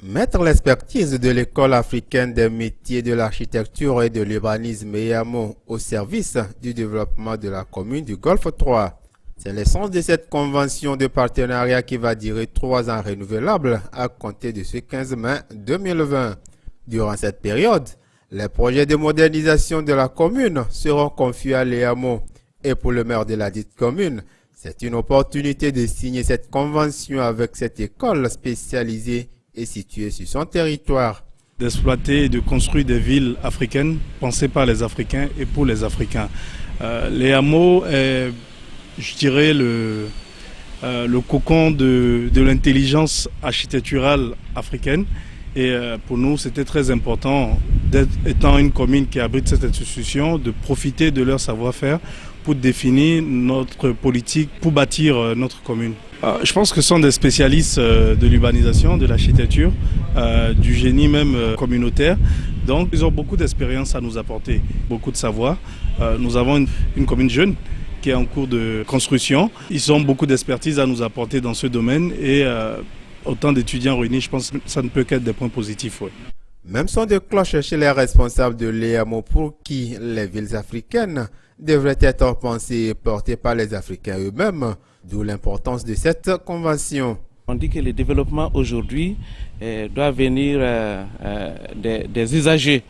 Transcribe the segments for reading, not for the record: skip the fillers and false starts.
Mettre l'expertise de l'École africaine des métiers de l'architecture et de l'urbanisme EAMO au service du développement de la commune du Golfe 3. C'est l'essence de cette convention de partenariat qui va durer 3 ans renouvelables à compter de ce 15 mai 2020. Durant cette période, les projets de modernisation de la commune seront confiés à l'EAMO. Et pour le maire de la dite commune, c'est une opportunité de signer cette convention avec cette école spécialisée et située sur son territoire. D'exploiter et de construire des villes africaines pensées par les Africains et pour les Africains. L'EAMO est, je dirais, le cocon de l'intelligence architecturale africaine. Et pour nous, c'était très important, étant une commune qui abrite cette institution, de profiter de leur savoir-faire pour définir notre politique, pour bâtir notre commune. Je pense que ce sont des spécialistes de l'urbanisation, de l'architecture, du génie même communautaire. Donc ils ont beaucoup d'expérience à nous apporter, beaucoup de savoir. Nous avons une commune jeune qui est en cours de construction. Ils ont beaucoup d'expertise à nous apporter dans ce domaine et autant d'étudiants réunis, je pense que ça ne peut qu'être des points positifs. Ouais. Même son de cloche chez les responsables de l'EAMO pour qui les villes africaines devraient être pensées et portées par les Africains eux-mêmes, d'où l'importance de cette convention. On dit que le développement aujourd'hui doit venir des usagers.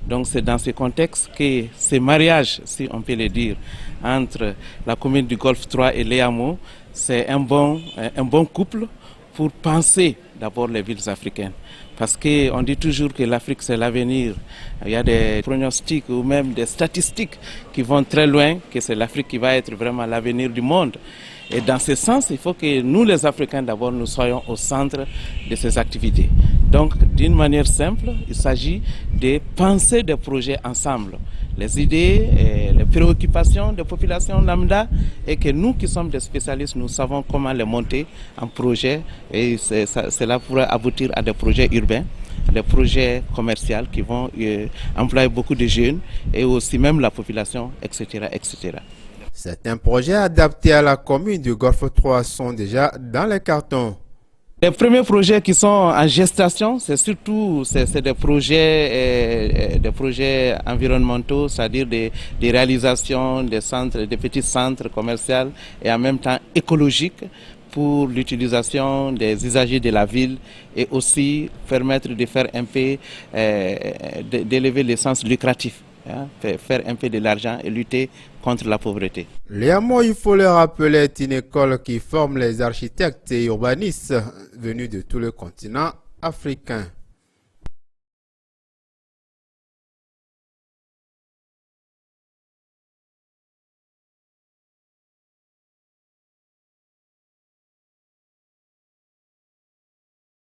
Donc c'est dans ce contexte que ce mariage, si on peut le dire, entre la commune du Golfe 3 et l'EAMO, c'est un bon couple pour penser d'abord les villes africaines. Parce qu'on dit toujours que l'Afrique c'est l'avenir. Il y a des pronostics ou même des statistiques qui vont très loin, que c'est l'Afrique qui va être vraiment l'avenir du monde. Et dans ce sens, il faut que nous les Africains d'abord nous soyons au centre de ces activités. Donc d'une manière simple, il s'agit de penser des projets ensemble. Les idées, et les préoccupations des populations lambda et que nous qui sommes des spécialistes, nous savons comment les monter en projet et cela pourrait aboutir à des projets urbains, des projets commerciaux qui vont employer beaucoup de jeunes et aussi même la population, etc., etc. Certains projets adaptés à la commune du Golfe 3 sont déjà dans les cartons. Les premiers projets qui sont en gestation, c'est surtout des projets environnementaux, c'est-à-dire des réalisations des centres, des petits centres commerciaux et en même temps écologiques pour l'utilisation des usagers de la ville et aussi permettre de faire un peu, d'élever le sens lucratif. Faire un peu de l'argent et lutter contre la pauvreté. L'EAMO, il faut le rappeler, est une école qui forme les architectes et urbanistes venus de tout le continent africain.